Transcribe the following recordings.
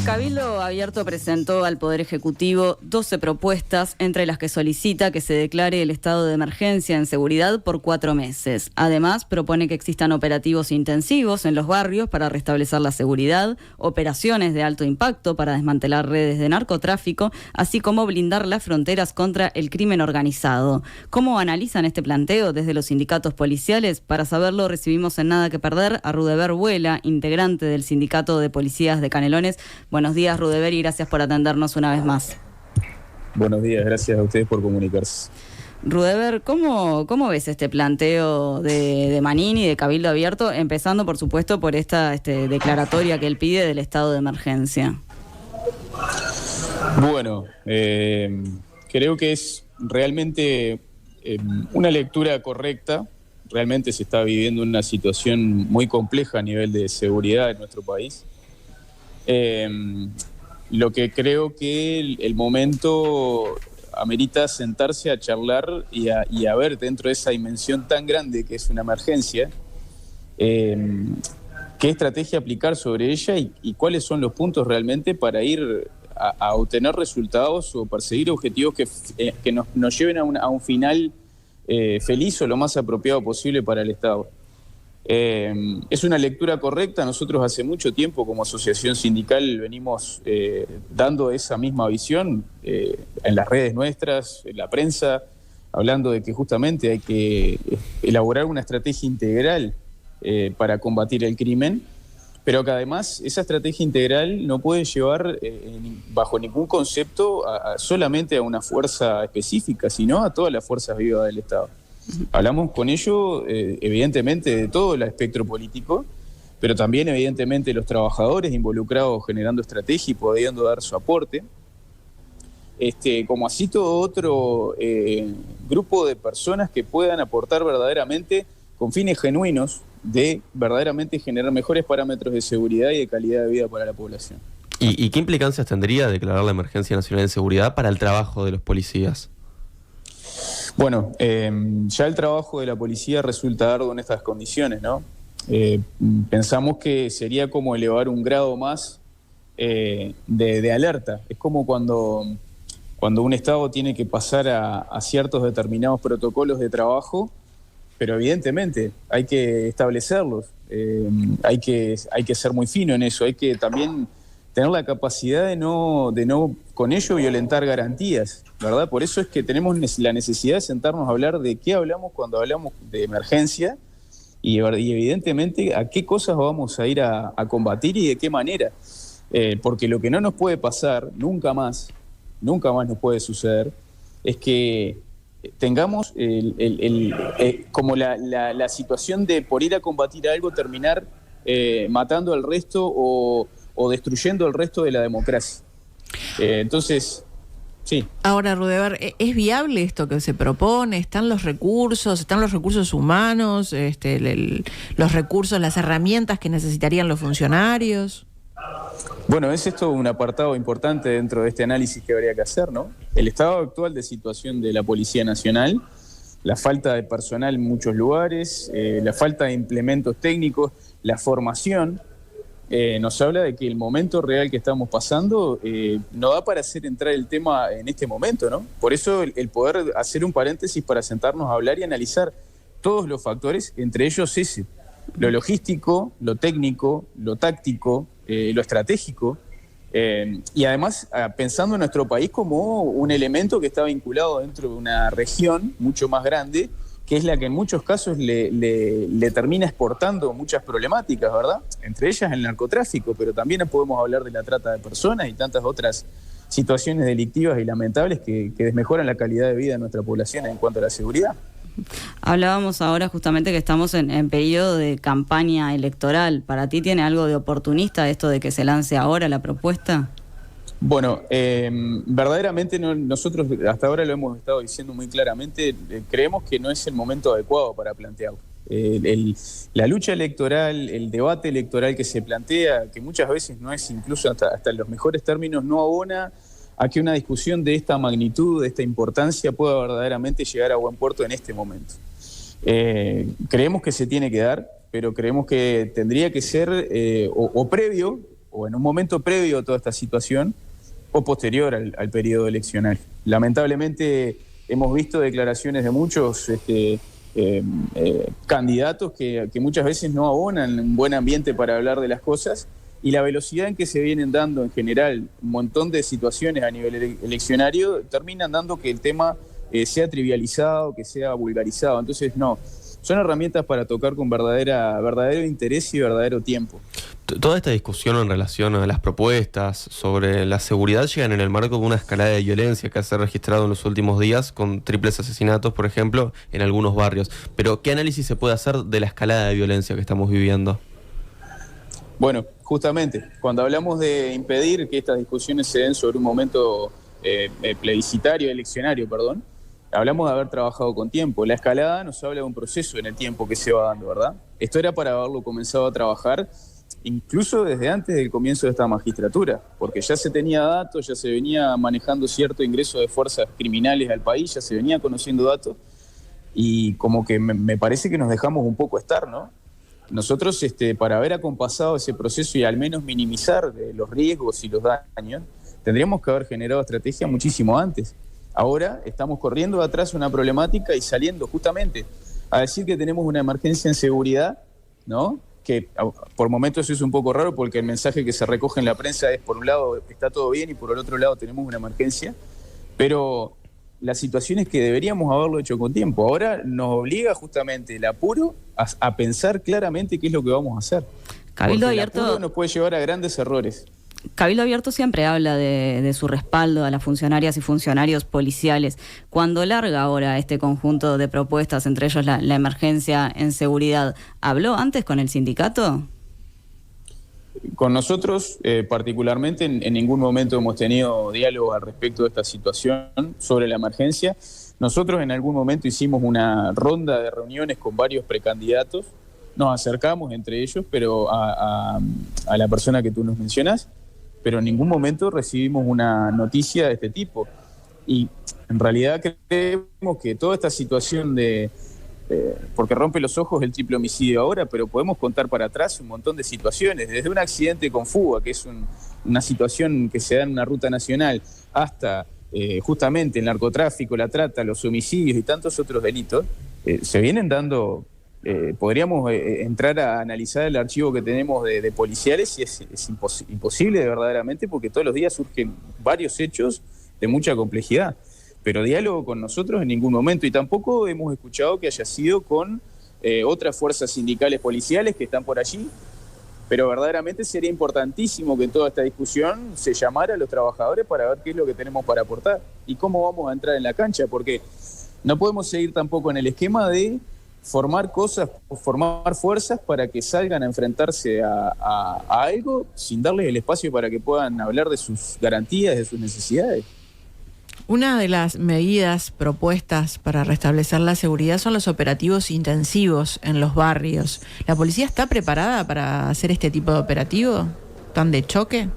Cabildo Abierto presentó al Poder Ejecutivo 12 propuestas, entre las que solicita que se declare el estado de emergencia en seguridad por 4 meses. Además, propone que existan operativos intensivos en los barrios para restablecer la seguridad, operaciones de alto impacto para desmantelar redes de narcotráfico, así como blindar las fronteras contra el crimen organizado. ¿Cómo analizan este planteo desde los sindicatos policiales? Para saberlo, recibimos en Nada que Perder a Rudeber Vuela, integrante del Sindicato de Policías de Canelones. Buenos días, Rudeber, y gracias por atendernos una vez más. Buenos días, gracias a ustedes por comunicarse. Rudeber, ¿cómo ves este planteo de Manini, de Cabildo Abierto, empezando, por supuesto, por esta declaratoria que él pide del estado de emergencia? Bueno, creo que es realmente una lectura correcta. Realmente se está viviendo una situación muy compleja a nivel de seguridad en nuestro país. Lo que creo que el momento amerita sentarse a charlar y a ver dentro de esa dimensión tan grande que es una emergencia, qué estrategia aplicar sobre ella y cuáles son los puntos realmente para ir a obtener resultados o perseguir objetivos que nos lleven a un final feliz o lo más apropiado posible para el Estado. Es una lectura correcta. Nosotros hace mucho tiempo como asociación sindical venimos dando esa misma visión en las redes nuestras, en la prensa, hablando de que justamente hay que elaborar una estrategia integral para combatir el crimen, pero que además esa estrategia integral no puede llevar bajo ningún concepto solamente a una fuerza específica, sino a todas las fuerzas vivas del Estado. Hablamos con ello, evidentemente, de todo el espectro político, pero también, evidentemente, los trabajadores involucrados generando estrategia y pudiendo dar su aporte, como así todo otro grupo de personas que puedan aportar verdaderamente con fines genuinos de verdaderamente generar mejores parámetros de seguridad y de calidad de vida para la población. ¿Y qué implicancias tendría declarar la emergencia nacional de seguridad para el trabajo de los policías? Bueno, ya el trabajo de la policía resulta arduo en estas condiciones, ¿no? Pensamos que sería como elevar un grado más de alerta. Es como cuando un Estado tiene que pasar a ciertos determinados protocolos de trabajo, pero evidentemente hay que establecerlos, hay que ser muy fino en eso, hay que también tener la capacidad de no con ello violentar garantías, ¿verdad? Por eso es que tenemos la necesidad de sentarnos a hablar de qué hablamos cuando hablamos de emergencia y evidentemente a qué cosas vamos a ir a combatir y de qué manera. Porque lo que no nos puede pasar, nunca más nos puede suceder, es que tengamos como la situación de por ir a combatir algo terminar matando al resto o destruyendo el resto de la democracia. Entonces, sí. Ahora, Rudeber, ¿es viable esto que se propone? ¿Están los recursos humanos, los recursos, las herramientas que necesitarían los funcionarios? Bueno, es esto un apartado importante dentro de este análisis que habría que hacer, ¿no? El estado actual de situación de la Policía Nacional, la falta de personal en muchos lugares, la falta de implementos técnicos, la formación, nos habla de que el momento real que estamos pasando no da para hacer entrar el tema en este momento, ¿no? Por eso el poder hacer un paréntesis para sentarnos a hablar y analizar todos los factores, entre ellos ese, lo logístico, lo técnico, lo táctico, lo estratégico, y además pensando en nuestro país como un elemento que está vinculado dentro de una región mucho más grande, que es la que en muchos casos le termina exportando muchas problemáticas, ¿verdad? Entre ellas el narcotráfico, pero también podemos hablar de la trata de personas y tantas otras situaciones delictivas y lamentables que desmejoran la calidad de vida de nuestra población en cuanto a la seguridad. Hablábamos ahora justamente que estamos en periodo de campaña electoral. ¿Para ti tiene algo de oportunista esto de que se lance ahora la propuesta? Bueno, verdaderamente nosotros hasta ahora lo hemos estado diciendo muy claramente, creemos que no es el momento adecuado para plantearlo. La lucha electoral, el debate electoral que se plantea, que muchas veces no es incluso hasta en los mejores términos, no abona a que una discusión de esta magnitud, de esta importancia, pueda verdaderamente llegar a buen puerto en este momento. Creemos que se tiene que dar, pero creemos que tendría que ser o previo o en un momento previo a toda esta situación o posterior al periodo eleccionario. Lamentablemente hemos visto declaraciones de muchos candidatos que muchas veces no abonan un buen ambiente para hablar de las cosas, y la velocidad en que se vienen dando en general un montón de situaciones a nivel eleccionario terminan dando que el tema sea trivializado, que sea vulgarizado. Entonces, no, son herramientas para tocar con verdadero interés y verdadero tiempo. Toda esta discusión en relación a las propuestas sobre la seguridad llegan en el marco de una escalada de violencia que se ha registrado en los últimos días, con triples asesinatos, por ejemplo, en algunos barrios. Pero, ¿qué análisis se puede hacer de la escalada de violencia que estamos viviendo? Bueno, justamente, cuando hablamos de impedir que estas discusiones se den sobre un momento eleccionario, hablamos de haber trabajado con tiempo. La escalada nos habla de un proceso en el tiempo que se va dando, ¿verdad? Esto era para haberlo comenzado a trabajar incluso desde antes del comienzo de esta magistratura, porque ya se tenía datos, ya se venía manejando cierto ingreso de fuerzas criminales al país, ya se venía conociendo datos, y como que me parece que nos dejamos un poco estar, ¿no? Nosotros, para haber acompasado ese proceso y al menos minimizar los riesgos y los daños, tendríamos que haber generado estrategia muchísimo antes. Ahora estamos corriendo atrás una problemática y saliendo justamente a decir que tenemos una emergencia en seguridad, ¿no? Que por momentos es un poco raro porque el mensaje que se recoge en la prensa es, por un lado, está todo bien, y por el otro lado tenemos una emergencia, pero la situación es que deberíamos haberlo hecho con tiempo. Ahora nos obliga justamente el apuro a pensar claramente qué es lo que vamos a hacer. Cabildo porque Abierto, el apuro nos puede llevar a grandes errores. Cabildo Abierto siempre habla de su respaldo a las funcionarias y funcionarios policiales. Cuando larga ahora este conjunto de propuestas, entre ellos la emergencia en seguridad, ¿habló antes con el sindicato? Con nosotros, particularmente, en ningún momento hemos tenido diálogo al respecto de esta situación sobre la emergencia. Nosotros en algún momento hicimos una ronda de reuniones con varios precandidatos, nos acercamos entre ellos, pero a la persona que tú nos mencionas, pero en ningún momento recibimos una noticia de este tipo. Y en realidad creemos que toda esta situación porque rompe los ojos el triple homicidio ahora, pero podemos contar para atrás un montón de situaciones, desde un accidente con fuga, que es una situación que se da en una ruta nacional, hasta justamente el narcotráfico, la trata, los homicidios y tantos otros delitos, se vienen dando. Podríamos entrar a analizar el archivo que tenemos de policiales y es imposible verdaderamente, porque todos los días surgen varios hechos de mucha complejidad. Pero diálogo con nosotros en ningún momento, y tampoco hemos escuchado que haya sido con otras fuerzas sindicales policiales que están por allí, pero verdaderamente sería importantísimo que en toda esta discusión se llamara a los trabajadores para ver qué es lo que tenemos para aportar y cómo vamos a entrar en la cancha, porque no podemos seguir tampoco en el esquema de formar fuerzas para que salgan a enfrentarse a algo sin darles el espacio para que puedan hablar de sus garantías, de sus necesidades. Una de las medidas propuestas para restablecer la seguridad son los operativos intensivos en los barrios. ¿La policía está preparada para hacer este tipo de operativo tan de choque?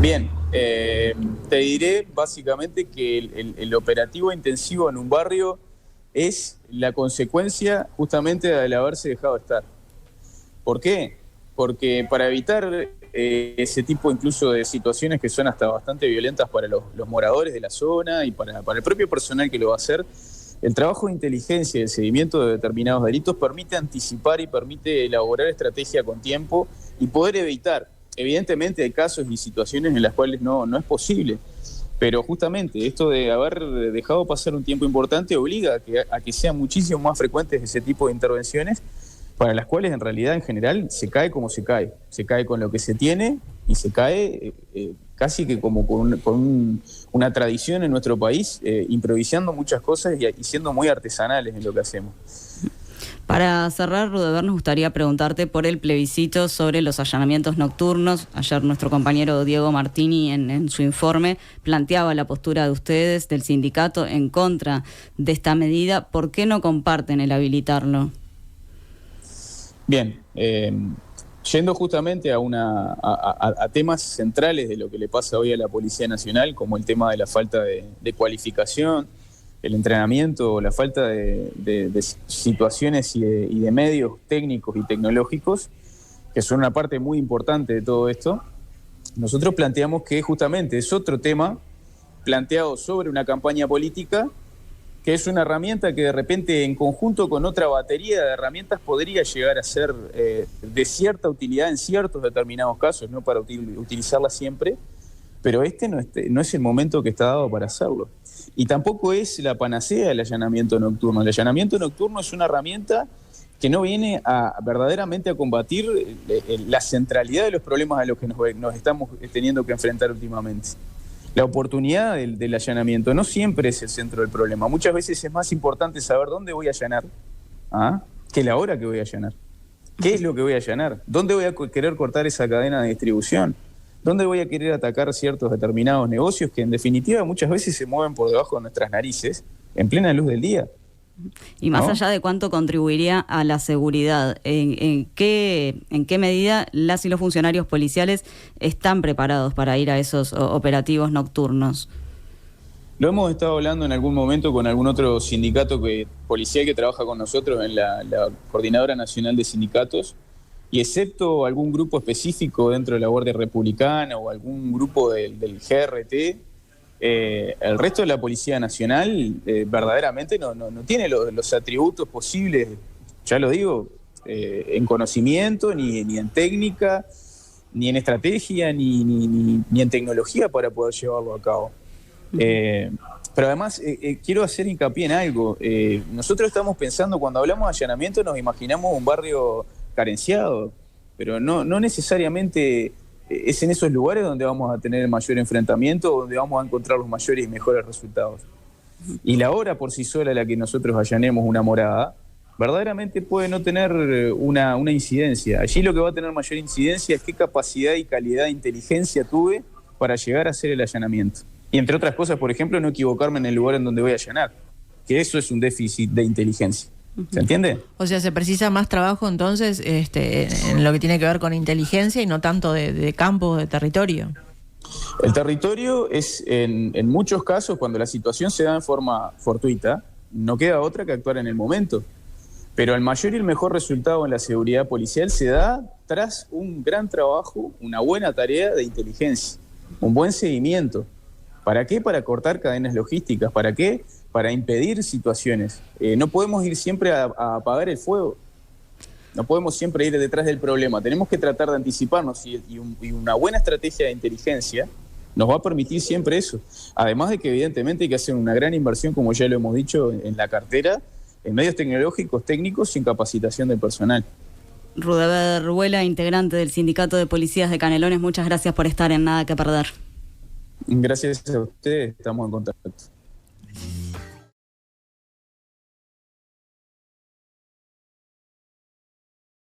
Bien, te diré básicamente que el operativo intensivo en un barrio es la consecuencia justamente del haberse dejado estar. ¿Por qué? Porque para evitar ese tipo incluso de situaciones que son hasta bastante violentas para los moradores de la zona y para el propio personal que lo va a hacer, el trabajo de inteligencia y el seguimiento de determinados delitos permite anticipar y permite elaborar estrategia con tiempo y poder evitar. Evidentemente hay casos y situaciones en las cuales no es posible, pero justamente esto de haber dejado pasar un tiempo importante obliga a que sean muchísimo más frecuentes ese tipo de intervenciones, para las cuales en realidad en general se cae como se cae con lo que se tiene y se cae casi que como con una tradición en nuestro país, improvisando muchas cosas y siendo muy artesanales en lo que hacemos. Para cerrar, Rudeber, nos gustaría preguntarte por el plebiscito sobre los allanamientos nocturnos. Ayer nuestro compañero Diego Martini en su informe planteaba la postura de ustedes, del sindicato, en contra de esta medida. ¿Por qué no comparten el habilitarlo? Bien, yendo justamente a temas centrales de lo que le pasa hoy a la Policía Nacional, como el tema de la falta de cualificación, el entrenamiento, la falta de situaciones y de medios técnicos y tecnológicos, que son una parte muy importante de todo esto, nosotros planteamos que justamente es otro tema planteado sobre una campaña política, que es una herramienta que de repente en conjunto con otra batería de herramientas podría llegar a ser de cierta utilidad en ciertos determinados casos, no para utilizarla siempre, pero no es el momento que está dado para hacerlo. Y tampoco es la panacea el allanamiento nocturno. El allanamiento nocturno es una herramienta que no viene verdaderamente a combatir la centralidad de los problemas a los que nos estamos teniendo que enfrentar últimamente. La oportunidad del allanamiento no siempre es el centro del problema. Muchas veces es más importante saber dónde voy a allanar que la hora que voy a allanar. ¿Qué es lo que voy a allanar? ¿Dónde voy a querer cortar esa cadena de distribución? ¿Dónde voy a querer atacar ciertos determinados negocios que en definitiva muchas veces se mueven por debajo de nuestras narices en plena luz del día? Y más allá de cuánto contribuiría a la seguridad, ¿en qué medida las y los funcionarios policiales están preparados para ir a esos operativos nocturnos? Lo hemos estado hablando en algún momento con algún otro sindicato policial que trabaja con nosotros en la Coordinadora Nacional de Sindicatos, y excepto algún grupo específico dentro de la Guardia Republicana o algún grupo del GRT, el resto de la Policía Nacional verdaderamente no tiene los atributos posibles, ya lo digo, en conocimiento, ni en técnica, ni en estrategia, ni en tecnología para poder llevarlo a cabo. Pero además quiero hacer hincapié en algo. Nosotros estamos pensando, cuando hablamos de allanamiento, nos imaginamos un barrio carenciado, pero no necesariamente es en esos lugares donde vamos a tener el mayor enfrentamiento, donde vamos a encontrar los mayores y mejores resultados. Y la hora por sí sola a la que nosotros allanemos una morada, verdaderamente puede no tener una incidencia. Allí lo que va a tener mayor incidencia es qué capacidad y calidad de inteligencia tuve para llegar a hacer el allanamiento. Y entre otras cosas, por ejemplo, no equivocarme en el lugar en donde voy a allanar, que eso es un déficit de inteligencia. ¿Se entiende? O sea, se precisa más trabajo entonces en lo que tiene que ver con inteligencia y no tanto de campo, de territorio. El territorio es, en muchos casos, cuando la situación se da en forma fortuita, no queda otra que actuar en el momento. Pero el mayor y el mejor resultado en la seguridad policial se da tras un gran trabajo, una buena tarea de inteligencia, un buen seguimiento. ¿Para qué? Para cortar cadenas logísticas. ¿Para qué? Para impedir situaciones. No podemos ir siempre a apagar el fuego. No podemos siempre ir detrás del problema. Tenemos que tratar de anticiparnos y una buena estrategia de inteligencia nos va a permitir siempre eso. Además de que evidentemente hay que hacer una gran inversión, como ya lo hemos dicho, en la cartera, en medios tecnológicos, técnicos y en capacitación del personal. Rudeber Ruela, integrante del Sindicato de Policías de Canelones, muchas gracias por estar en Nada que Perder. Gracias a ustedes, estamos en contacto.